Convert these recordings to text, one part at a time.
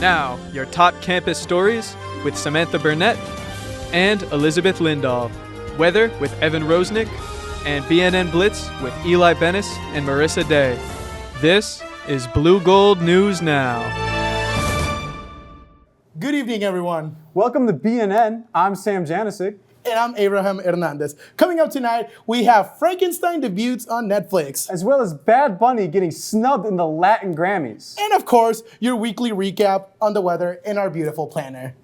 Now, your top campus stories with Samantha Burnett and Elizabeth Lindahl. Weather with Evan Rosnick, and BNN Blitz with Eli Bennis and Marissa Day. This is Blue Gold News Now. Good evening, everyone. Welcome to BNN. I'm Sam Janisic. And I'm Abraham Hernandez. Coming up tonight, we have Frankenstein debuts on Netflix. As well as Bad Bunny getting snubbed in the Latin Grammys. And of course, your weekly recap on the weather in our beautiful planner.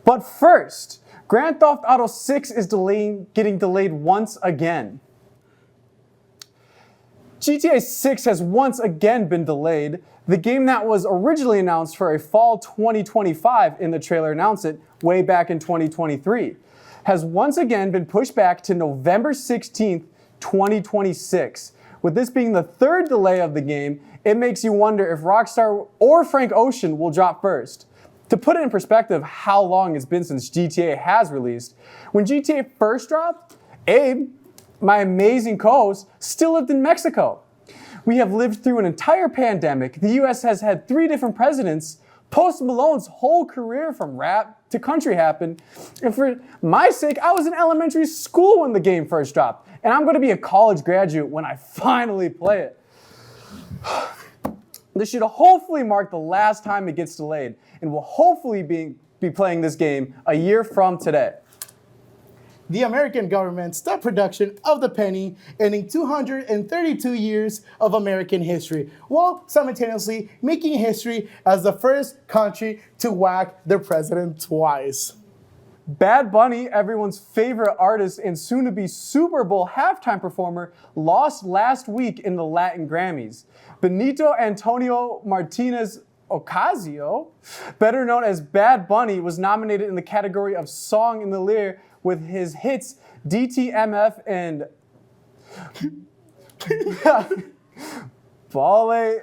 But first, Grand Theft Auto 6 is getting delayed once again. GTA 6 has once again been delayed. The game that was originally announced for a fall 2025 in the trailer announced it way back in 2023, has once again been pushed back to November 16th, 2026. With this being the third delay of the game, it makes you wonder if Rockstar or Frank Ocean will drop first. To put it in perspective how long it's been since GTA has released, when GTA first dropped, Abe, my amazing co-host, still lived in Mexico. We have lived through an entire pandemic. The US has had 3 different presidents. Post Malone's whole career from rap to country happened. And for my sake, I was in elementary school when the game first dropped. And I'm going to be a college graduate when I finally play it. This should hopefully mark the last time it gets delayed, and we'll hopefully be playing this game a year from today. The American government stopped production of the penny, ending 232 years of American history, while simultaneously making history as the first country to whack their president twice. Bad Bunny, everyone's favorite artist and soon-to-be Super Bowl halftime performer, lost last week in the Latin Grammys. Benito Antonio Martinez Ocasio, better known as Bad Bunny, was nominated in the category of Song in the Lyre with his hits DTMF and Baile.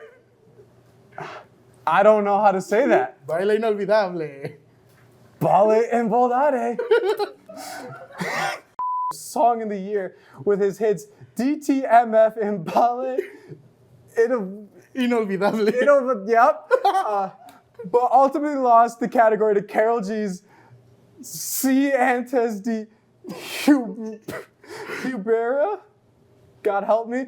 I don't know how to say that. Baile inolvidable. Baile en Volare. Song in the Year with his hits DTMF and Baile Inolvidable. Yep. But ultimately lost the category to Karol G's Si Antes de Hubera. God help me.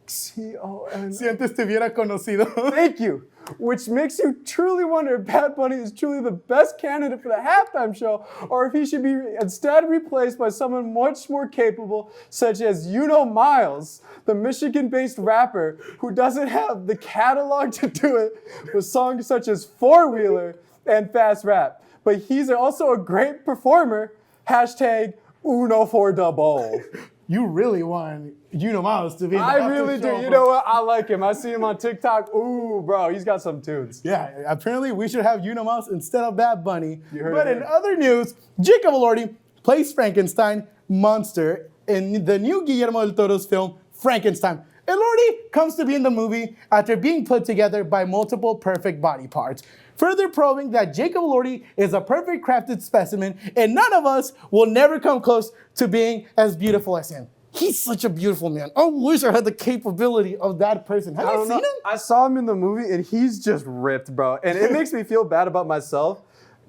C-O-N. Si antes te hubiera conocido. Thank you. Which makes you truly wonder if Bad Bunny is truly the best candidate for the halftime show, or if he should be instead replaced by someone much more capable, such as Miles, the Michigan-based rapper who doesn't have the catalog to do it with songs such as Four Wheeler and Fast Rap. But he's also a great performer. Hashtag Uno for the bowl. You really want Miles to be in the I really do. show, You know what? I like him. I see him on TikTok. Ooh, bro, he's got some tunes. Yeah, apparently we should have Miles instead of Bad Bunny. You heard but it in here. other news, Jacob Elordi plays Frankenstein monster in the new Guillermo del Toro's film, Frankenstein. Elordi comes to be in the movie after being put together by multiple perfect body parts, further proving that Jacob Elordi is a perfect crafted specimen, and none of us will never come close to being as beautiful as him. He's such a beautiful man. I wish I had the capability of that person. Have you seen him? I saw him in the movie, and he's just ripped, bro. And it makes me feel bad about myself.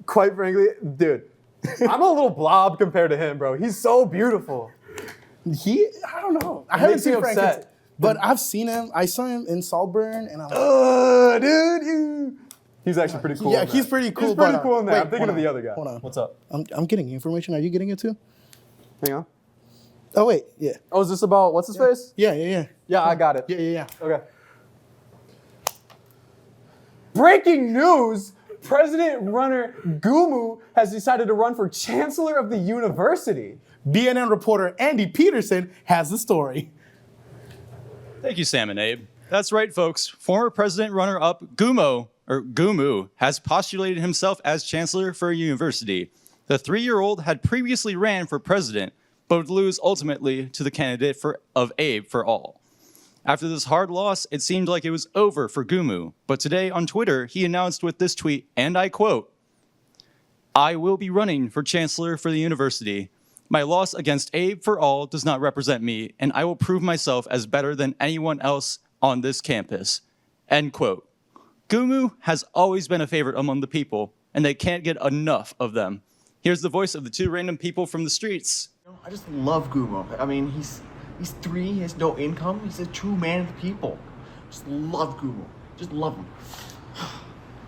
Quite frankly, dude, I'm a little blob compared to him, bro. He's so beautiful. I don't know. I haven't makes me seen Frankenstein, upset. but I've seen him. I saw him in Saltburn, and I'm like, Dude, he's actually pretty cool. yeah, in he's that. pretty cool. He's pretty but, cool in that. wait, I'm thinking of hold the on, other guy. Hold on. What's up? I'm getting information. Are you getting it too? Hang on. Oh, wait. Yeah. Oh, is this about what's his face? Yeah. Yeah, I got it. Yeah. Okay. Breaking news! President runner Gumu has decided to run for chancellor of the university. BNN reporter Andy Peterson has the story. Thank you, Sam and Abe. That's right, folks. Former President runner-up Gumu has postulated himself as chancellor for a university. The 3-year-old had previously ran for president, but would lose ultimately to the candidate of Abe for all. After this hard loss, it seemed like it was over for Gumu, but today on Twitter, he announced with this tweet, and I quote, "I will be running for chancellor for the university. My loss against Abe for all does not represent me, and I will prove myself as better than anyone else on this campus." End quote. Gumu has always been a favorite among the people, and they can't get enough of them. Here's the voice of the two random people from the streets. I just love Gumo. I mean, he's 3, he has no income. He's a true man of the people. Just love Gumo. Just love him.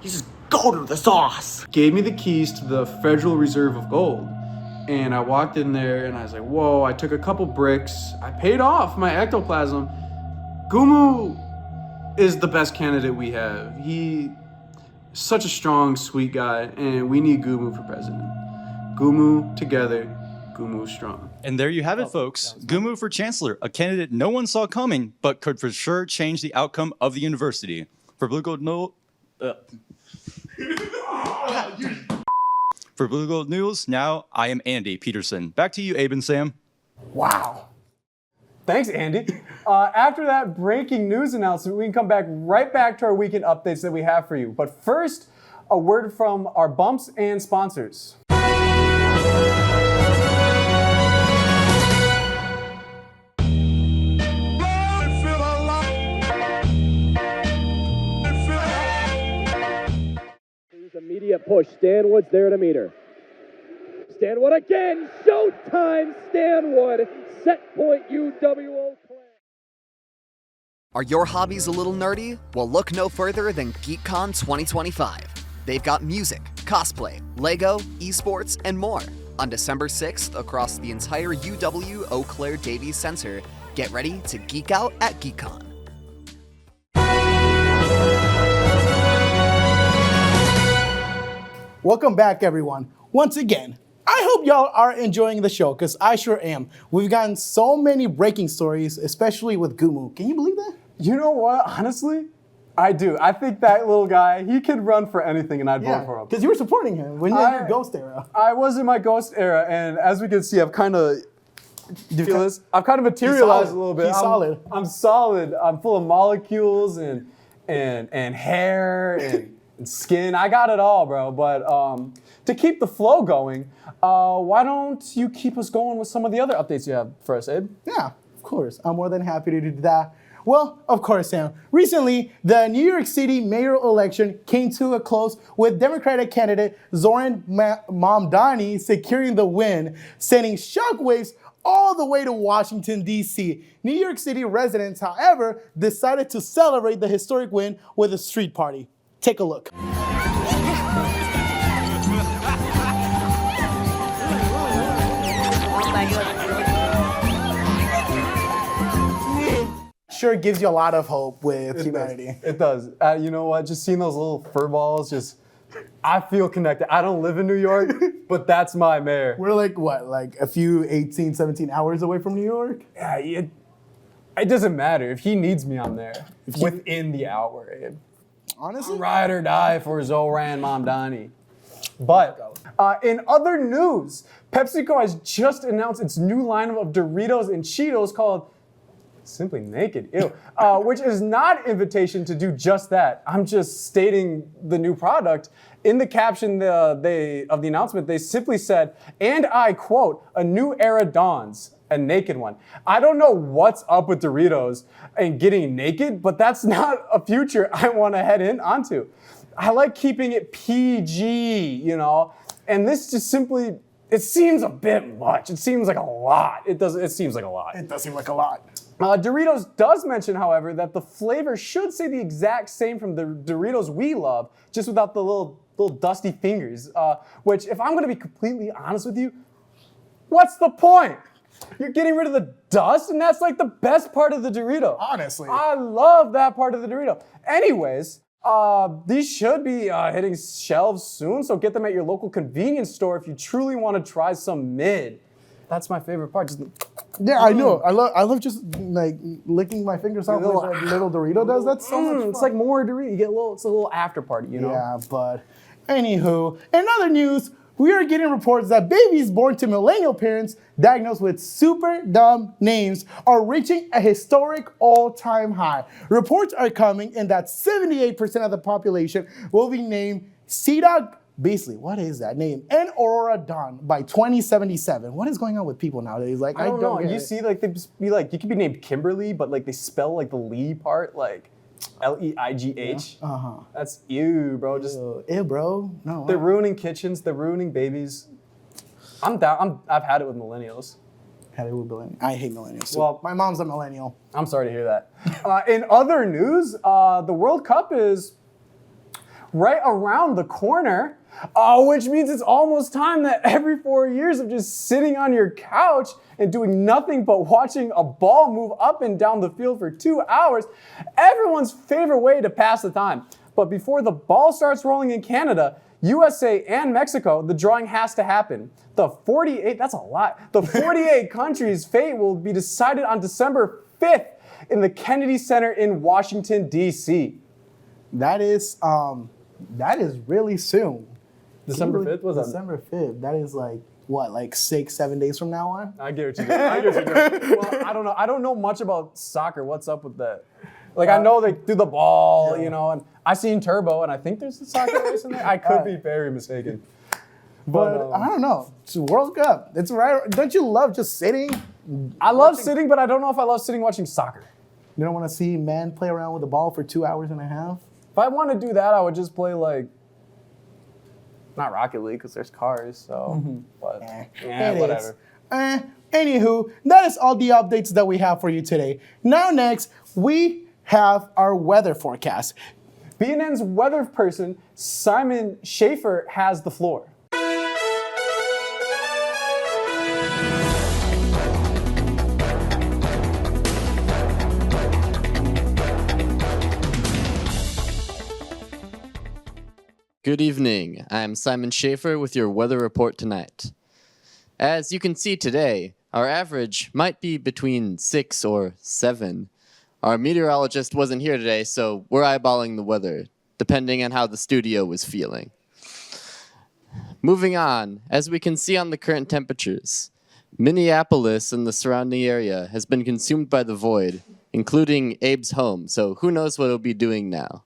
He's just gold with the sauce. Gave me the keys to the Federal Reserve of Gold. And I walked in there and I was like, whoa, I took a couple bricks. I paid off my ectoplasm. Gumu is the best candidate we have. He's such a strong, sweet guy, and we need Gumu for president. Gumu together, Gumu strong. And there you have it, folks. Gumu for chancellor, a candidate no one saw coming, but could for sure change the outcome of the university. For Blue Gold For Blue Gold News, now I am Andy Peterson. Back to you, Abe and Sam. Wow. Thanks, Andy. After that breaking news announcement, we can come back right back to our weekend updates that we have for you. But first, a word from our bumps and sponsors. There's immediate push. Stanwood's there to meet her. Stanwood again. Showtime, Stanwood. Set point UWO. Are your hobbies a little nerdy? Well, look no further than GeekCon 2025. They've got music, cosplay, Lego, esports, and more. On December 6th, across the entire UW Eau Claire Davies Center, get ready to geek out at GeekCon. Welcome back, everyone. Once again, I hope y'all are enjoying the show, because I sure am. We've gotten so many breaking stories, especially with Gumu. Can you believe that? You know what? Honestly, I do. I think that little guy, he could run for anything, and I'd vote for him. Because you were supporting him when you were in your Ghost era. I was in my Ghost era, and as we can see, I've kind of I've kind of materialized a little bit. He's solid. I'm solid. I'm full of molecules and hair and skin. I got it all, bro. But to keep the flow going, why don't you keep us going with some of the other updates you have for us, Abe? Yeah, of course. I'm more than happy to do that. Well, of course, Sam. Recently, the New York City mayoral election came to a close with Democratic candidate Zoran Mamdani securing the win, sending shockwaves all the way to Washington, D.C. New York City residents, however, decided to celebrate the historic win with a street party. Take a look. Sure gives you a lot of hope with humanity. It does. You know what? Just seeing those little fur balls, I feel connected. I don't live in New York, but that's my mayor. We're like, what, like a few 18, 17 hours away from New York? Yeah, it doesn't matter. If he needs me, I'm there. Within the hour, Abe. Honestly? Ride or die for Zoran Mamdani. But in other news, PepsiCo has just announced its new lineup of Doritos and Cheetos called Simply Naked, which is not an invitation to do just that. I'm just stating the new product. In the caption of the announcement, they simply said, and I quote, "A new era dawns, a naked one." I don't know what's up with Doritos and getting naked, but that's not a future I want to head onto. I like keeping it PG, and this just simply, it seems a bit much. It seems like a lot. It seems like a lot. It does seem like a lot. Doritos does mention, however, that the flavor should stay the exact same from the Doritos we love, just without the little dusty fingers, which, if I'm going to be completely honest with you, what's the point? You're getting rid of the dust, and that's like the best part of the Dorito. Honestly. I love that part of the Dorito. Anyways, these should be hitting shelves soon, so get them at your local convenience store if you truly want to try some mid. That's my favorite part. Yeah, I know. I love just like licking my fingers off like that little Dorito does. That's so much fun. It's like more Dorito. It's a little after party, Yeah, but anywho, in other news, we are getting reports that babies born to millennial parents diagnosed with super dumb names are reaching a historic all-time high. Reports are coming in that 78% of the population will be named Sida. Basically, what is that name? And Aurora Dawn by 2077. What is going on with people nowadays? Like, I don't know. You see, like, they just be like, you could be named Kimberly, but like they spell like the Lee part, like. Leigh. That's ew, bro. Just Ew, bro. No. they're ruining kitchens. They're ruining babies. I'm down. I've had it with millennials. I hate millennials. Too. Well, my mom's a millennial. I'm sorry to hear that. In other news, the World Cup is right around the corner, which means it's almost time that every 4 years of just sitting on your couch and doing nothing but watching a ball move up and down the field for 2 hours, everyone's favorite way to pass the time. But before the ball starts rolling in Canada, USA and Mexico, the drawing has to happen. The 48, that's a lot. The 48 countries' fate will be decided on December 5th in the Kennedy Center in Washington, D.C. That is really soon. December 5th was December 5th. That is like, what, like 6-7 days from now on? I get what you do. Well, I don't know. I don't know much about soccer. What's up with that? Like, I know they do the ball, you know, and I seen Turbo, and I think there's a soccer race in there. I could be very mistaken. But I don't know. It's World Cup. It's right. Don't you love just sitting? I love sitting, but I don't know if I love sitting watching soccer. You don't want to see men play around with the ball for 2 hours and a half? If I want to do that, I would just play like, not Rocket League because there's cars. So, but It whatever. is. Anywho, that is all the updates that we have for you today. Now next, we have our weather forecast. BNN's weather person, Simon Schaefer, has the floor. Good evening. I'm Simon Schaefer with your weather report tonight. As you can see today, our average might be between 6 or 7. Our meteorologist wasn't here today, so we're eyeballing the weather, depending on how the studio was feeling. Moving on, as we can see on the current temperatures, Minneapolis and the surrounding area has been consumed by the void, including Abe's home, so who knows what it'll be doing now.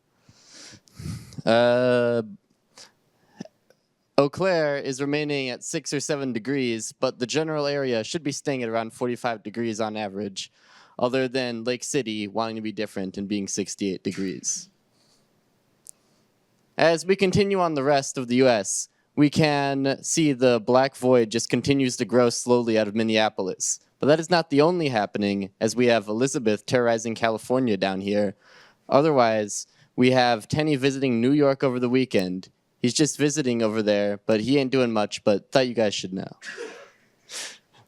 Eau Claire is remaining at 6 or 7 degrees, but the general area should be staying at around 45 degrees on average, other than Lake City wanting to be different and being 68 degrees. As we continue on the rest of the U.S., we can see the black void just continues to grow slowly out of Minneapolis. But that is not the only happening, as we have Elizabeth terrorizing California down here. Otherwise, we have Tenny visiting New York over the weekend. He's just visiting over there, but he ain't doing much, but thought you guys should know.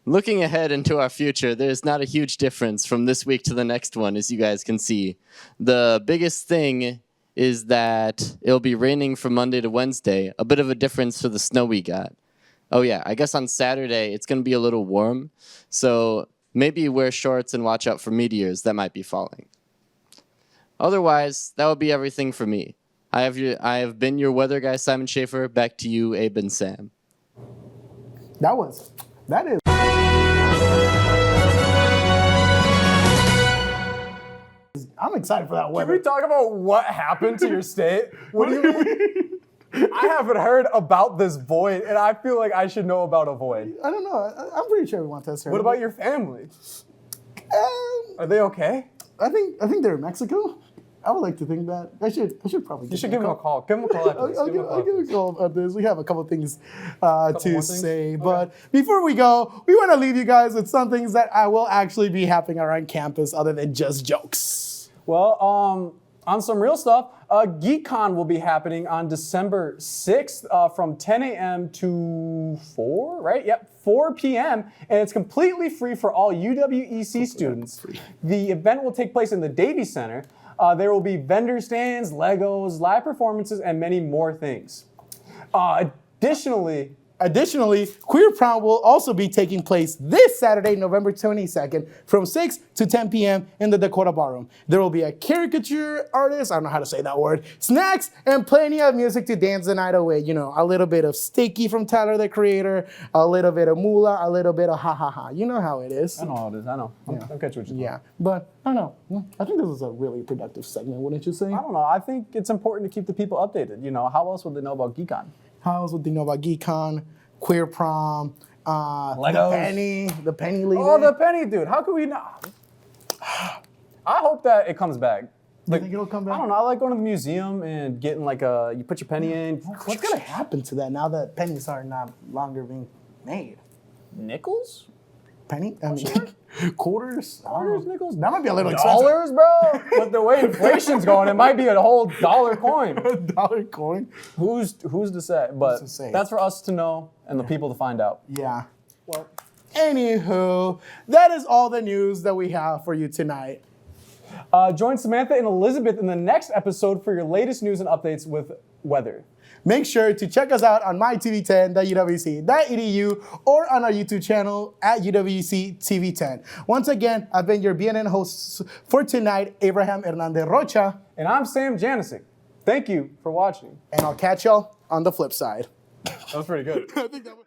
Looking ahead into our future, there's not a huge difference from this week to the next one, as you guys can see. The biggest thing is that it'll be raining from Monday to Wednesday, a bit of a difference to the snow we got. Oh yeah, I guess on Saturday it's going to be a little warm, so maybe wear shorts and watch out for meteors that might be falling. Otherwise, that would be everything for me. I have been your weather guy, Simon Schaefer. Back to you, Abe and Sam. That is. I'm excited for that Can weather. we talk about what happened to your state? What do you mean? I haven't heard about this void, and I feel like I should know about a void. I don't know. I'm pretty sure everyone has heard. What about your family? Are they okay? I think they're in Mexico. I would like to think that. I should probably. You should give them a call. Give them a call after this. I'll give a call about this. We have a couple things more to things? say, but before we go, we want to leave you guys with some things that will actually be happening around campus, other than just jokes. Well, on some real stuff, GeekCon will be happening on December 6th from 10 a.m. to 4, right? Yep, 4 p.m. And it's completely free for all UWEC students. The event will take place in the Davies Center. There will be vendor stands, Legos, live performances, and many more things. Additionally, Queer Prom will also be taking place this Saturday, November 22nd, from 6 to 10 p.m. in the Dakota Ballroom. There will be a caricature artist, I don't know how to say that word, snacks, and plenty of music to dance the night away. You know, a little bit of Sticky from Tyler, the Creator, a little bit of Moolah, a little bit of Ha Ha Ha. You know how it is. I know how it is. I know. Yeah. I'll catch what you're Yeah, but I don't know. I think this is a really productive segment, wouldn't you say? I don't know. I think it's important to keep the people updated. You know, how else would they know about GeekCon? How else would they know about GeekCon, Queer Prom, Legos. the Penny Leader? Oh, the penny, dude. How could we not? I hope that it comes back. You think it'll come back? I don't know. I like going to the museum and getting like you put your penny in. What's gonna happen to that now that pennies are not longer being made? Nickels? Penny? I mean, quarters? Quarters, nickels? That might be a little expensive. Dollars, bro? With the way inflation's going, it might be a whole dollar coin. Dollar coin? Who's to say? But to say? that's for us to know and the people to find out. Yeah. Well, anywho, that is all the news that we have for you tonight. Join Samantha and Elizabeth in the next episode for your latest news and updates with weather. Make sure to check us out on mytv10.uwc.edu or on our YouTube channel at UWC TV10. Once again, I've been your BNN host for tonight, Abraham Hernandez Rocha. And I'm Sam Janisic. Thank you for watching. And I'll catch y'all on the flip side. That was pretty good. I think that was